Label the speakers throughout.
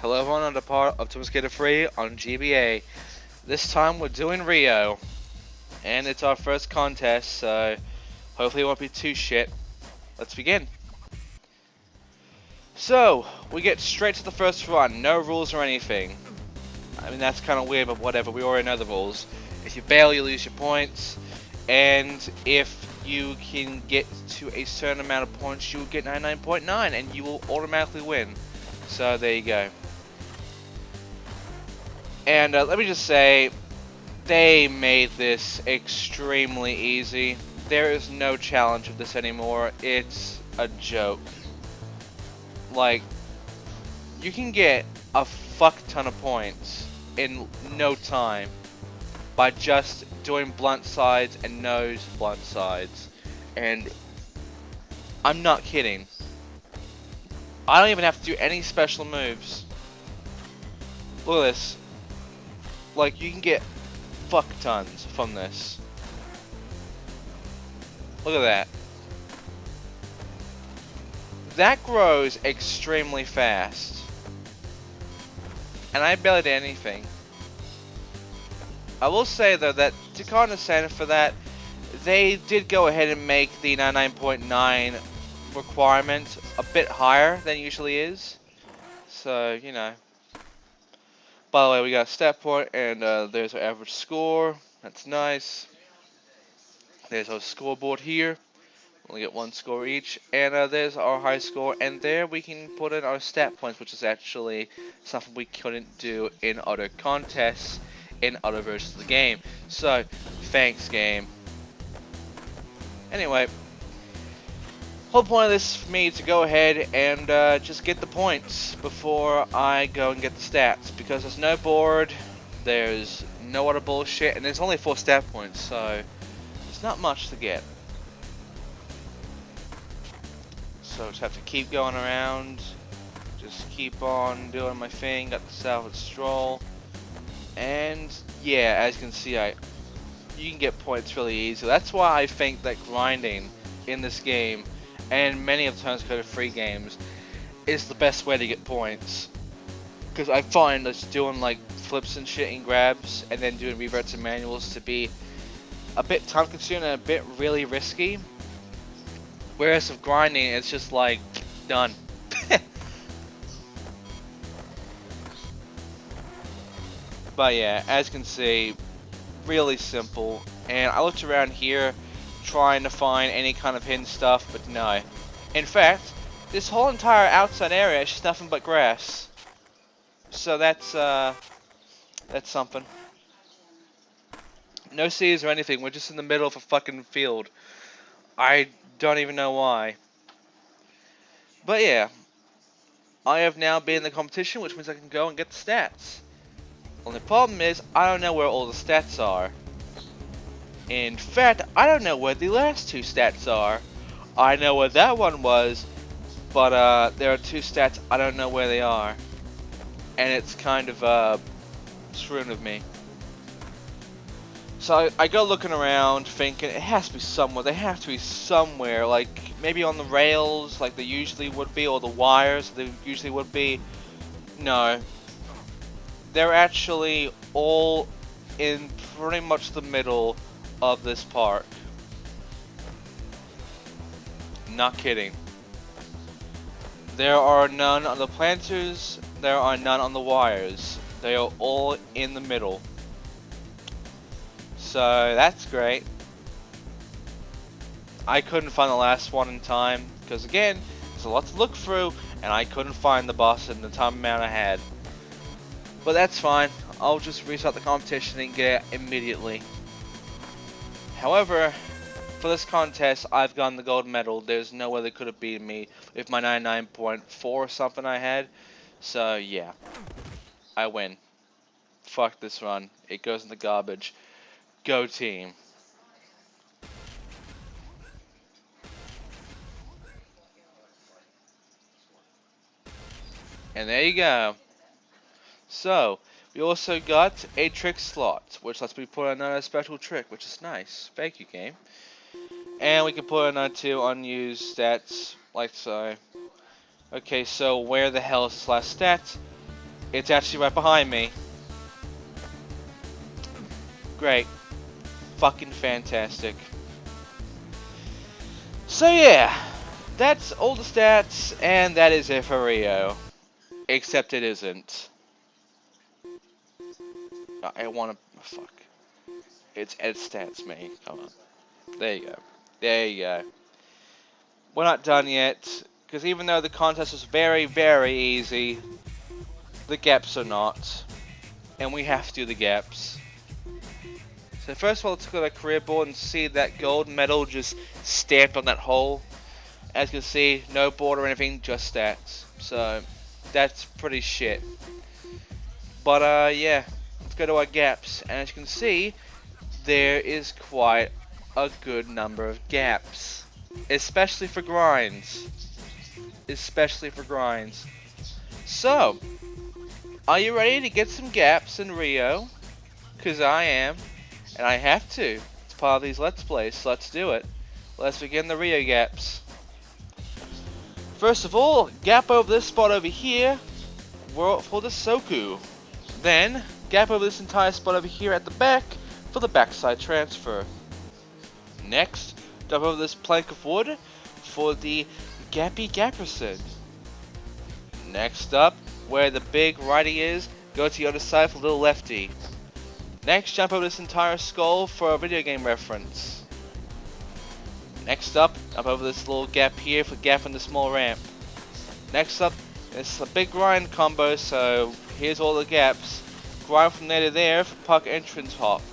Speaker 1: Hello everyone on the part of Skater 3 on GBA. This time we're doing Rio, and it's our first contest, so hopefully it won't be too shit. Let's begin. So, we get straight to the first run, no rules or anything. I mean, that's kind of weird, but whatever, we already know the rules. If you bail, you lose your points, and if you can get to a certain amount of points, you will get 99.9, and you will automatically win. So, there you go. And let me just say, they made this extremely easy. There is no challenge of this anymore. It's a joke. Like, you can get a fuck ton of points in no time by just doing blunt sides and nose blunt sides. And I'm not kidding. I don't even have to do any special moves. Look at this. Like, you can get fuck tons from this. Look at that. That grows extremely fast. And I barely did anything. I will say though that to compensate for that, they did go ahead and make the 99.9 requirement a bit higher than it usually is. So, you know. By the way, we got a stat point, and there's our average score. That's nice. There's our scoreboard here. We get one score each, and there's our high score, and there we can put in our stat points, which is actually something we couldn't do in other contests, in other versions of the game. So, thanks game. Anyway, whole point of this for me to go ahead and just get the points before I go and get the stats, because there's no board, there's no other bullshit, and there's only 4 stat points, so it's not much to get. So just have to keep going around, just keep on doing my thing, got the salvage stroll, and yeah, as you can see, you can get points really easy. That's why I think that grinding in this game, and many of the Skater 3 games, is the best way to get points. Because I find that doing like flips and shit and grabs, and then doing reverts and manuals to be a bit time consuming and a bit really risky. Whereas with grinding, it's just like, done. But yeah, as you can see, really simple. And I looked around here trying to find any kind of hidden stuff, but no. In fact, this whole entire outside area is just nothing but grass. So that's something. No seas or anything, we're just in the middle of a fucking field. I don't even know why. But yeah, I have now been in the competition, which means I can go and get the stats. Only problem is, I don't know where all the stats are. In fact, I don't know where the last 2 stats are. I know where that one was, but there are 2 stats I don't know where they are. And it's kind of screwing with me. So I go looking around thinking it has to be somewhere. They have to be somewhere, like maybe on the rails like they usually would be, or the wires they usually would be. No. They're actually all in pretty much the middle of this park. Not kidding. There are none on the planters, there are none on the wires. They are all in the middle. So that's great. I couldn't find the last one in time, because again, there's a lot to look through, and I couldn't find the boss in the time amount I had. But that's fine, I'll just restart the competition and get it immediately. However, for this contest, I've gotten the gold medal. There's no way they could have beaten me with my 99.4 or something I had. So yeah, I win. Fuck this run, it goes in the garbage. Go team. And there you go. So, we also got a trick slot, which lets me put another special trick, which is nice. Thank you, game. And we can put another 2 unused stats, like so. Okay, so where the hell is this last stat? It's actually right behind me. Great. Fucking fantastic. So yeah, that's all the stats, and that is it for Rio. Except it isn't. I wanna... fuck. It's Ed Stats, me. Come on. There you go. There you go. We're not done yet, because even though the contest was very, very easy, the gaps are not. And we have to do the gaps. So first of all, let's look at our career board and see that gold medal just stamped on that hole. As you can see, no board or anything, just stats. So, that's pretty shit. But yeah, let's go to our gaps. And as you can see, there is quite a good number of gaps. Especially for grinds. Especially for grinds. So, are you ready to get some gaps in Rio? Because I am. And I have to. It's part of these Let's Plays, so let's do it. Let's begin the Rio gaps. First of all, gap over this spot over here for the Soku. Then, gap over this entire spot over here at the back for the backside transfer. Next, jump over this plank of wood for the Gappy Gapperson. Next up, where the big righty is, go to the other side for the little lefty. Next, jump over this entire skull for a video game reference. Next up, jump over this little gap here for gapping the small ramp. Next up, it's a big grind combo, so here's all the gaps. Grind from there to there for puck entrance hop.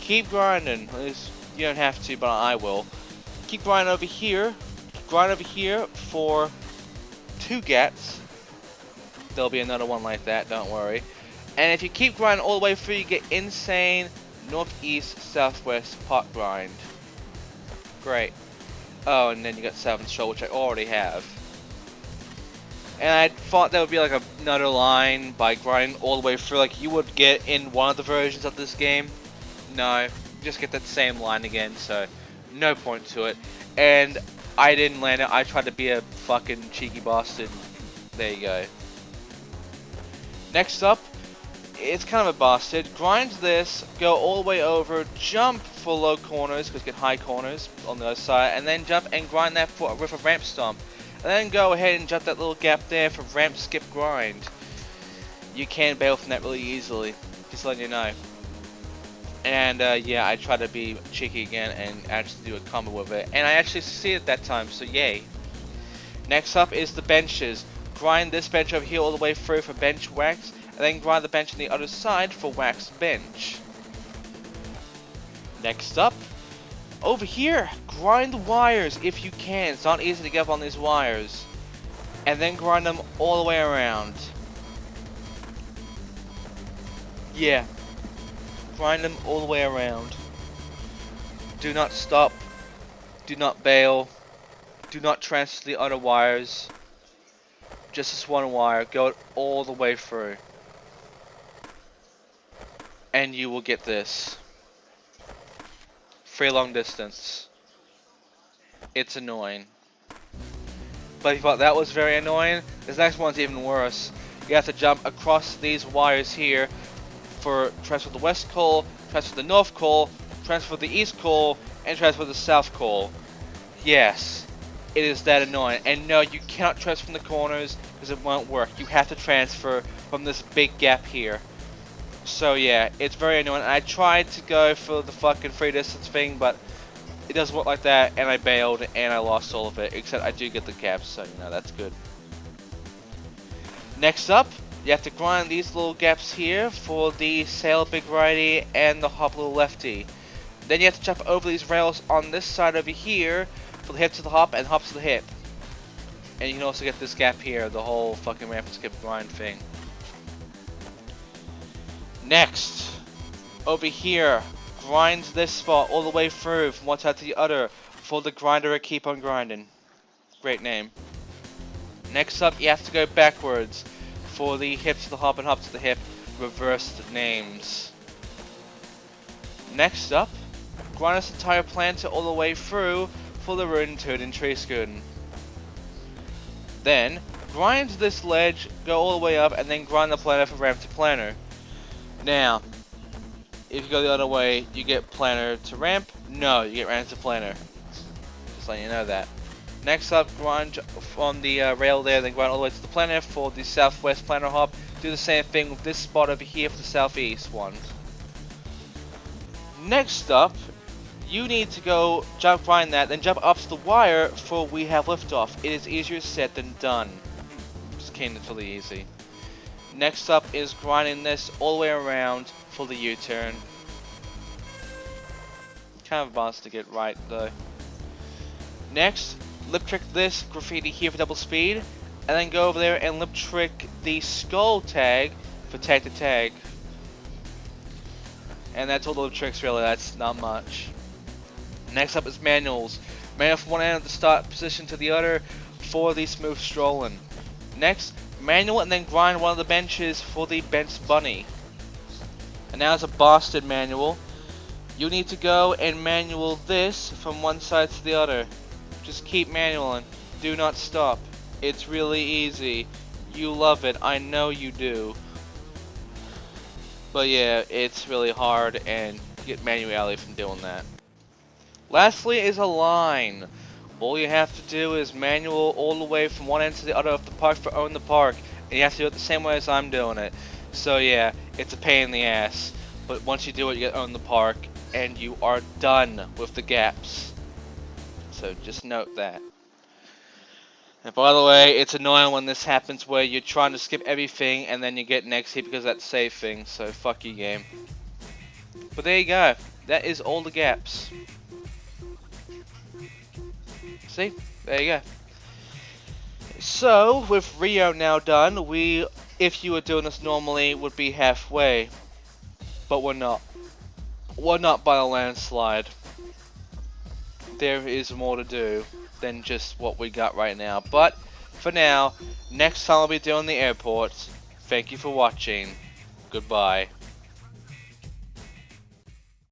Speaker 1: Keep grinding, at least you don't have to, but I will. Keep grinding over here. Grind over here for 2 gaps. There'll be another one like that, don't worry. And if you keep grinding all the way through, you get insane northeast, southwest pot grind. Great. Oh, and then you got 7th Shoal, which I already have. And I thought that would be like another line by grinding all the way through, like you would get in one of the versions of this game. No, just get that same line again, so no point to it. And I didn't land it. I tried to be a fucking cheeky bastard. There you go. Next up, it's kind of a bastard. Grind this, go all the way over, jump for low corners, because you get high corners on the other side, and then jump and grind that with a ramp stomp. And then go ahead and jump that little gap there for ramp skip grind. You can bail from that really easily, just letting you know. And yeah, I tried to be cheeky again and actually do a combo with it, and I actually succeeded that time, so yay. Next up is the benches. Grind this bench over here all the way through for bench wax, and then grind the bench on the other side for wax bench. Next up, over here, grind the wires if you can. It's not easy to get up on these wires. And then grind them all the way around. Yeah. Grind them all the way around. Do not stop. Do not bail. Do not transfer the other wires. Just this one wire. Go it all the way through. And you will get this. Free long distance. It's annoying. But if you thought that was very annoying, this next one's even worse. You have to jump across these wires here for transfer the west coal, transfer the north coal, transfer the east coal, and transfer the south coal. Yes, it is that annoying. And no, you cannot transfer from the corners because it won't work. You have to transfer from this big gap here. So yeah, it's very annoying. I tried to go for the fucking free distance thing, but it doesn't work like that, and I bailed, and I lost all of it, except I do get the gaps, so you know, that's good. Next up, you have to grind these little gaps here for the sail big righty and the hop little lefty. Then you have to jump over these rails on this side over here for the hip to the hop and hop to the hip. And you can also get this gap here, the whole fucking ramp and skip grind thing. Next, over here, grind this spot all the way through from one side to the other for the grinder to keep on grinding. Great name. Next up, you have to go backwards for the hip to the hop and hop to the hip reversed names. Next up, grind this entire planter all the way through for the Rootin' Tootin' Tree Scootin'. Then, grind this ledge, go all the way up, and then grind the planet from ramp to planer. Now, if you go the other way, you get planer to ramp. No, you get ramp to planer. Just letting you know that. Next up, grind on the rail there, then grind all the way to the planet for the southwest planer hop. Do the same thing with this spot over here for the southeast one. Next up, you need to go jump grind that, then jump up to the wire for we have liftoff. It is easier said than done. Just kidding, it's really easy. Next up is grinding this all the way around for the U-turn. Kind of advanced to get right though. Next, lip trick this graffiti here for double speed, and then go over there and lip trick the skull tag for tag to tag. And that's all the lip tricks really, that's not much. Next up is manuals. Manual from one end of the start position to the other for the smooth strolling. Next, manual and then grind one of the benches for the bench bunny. And now it's a Boston manual. You need to go and manual this from one side to the other. Just keep manualing. Do not stop. It's really easy. You love it. I know you do. But yeah, it's really hard and you get manuality from doing that. Lastly is a line. All you have to do is manual all the way from one end to the other of the park for Own the Park. And you have to do it the same way as I'm doing it. So yeah, it's a pain in the ass. But once you do it, you get Own the Park. And you are done with the gaps. So just note that. And by the way, it's annoying when this happens where you're trying to skip everything and then you get next hit because that's save thing. So fuck you, game. But there you go. That is all the gaps. See? There you go. So, with Rio now done, we, if you were doing this normally, would be halfway. But we're not. We're not by a landslide. There is more to do than just what we got right now. But, for now, next time I'll be doing the airport. Thank you for watching. Goodbye.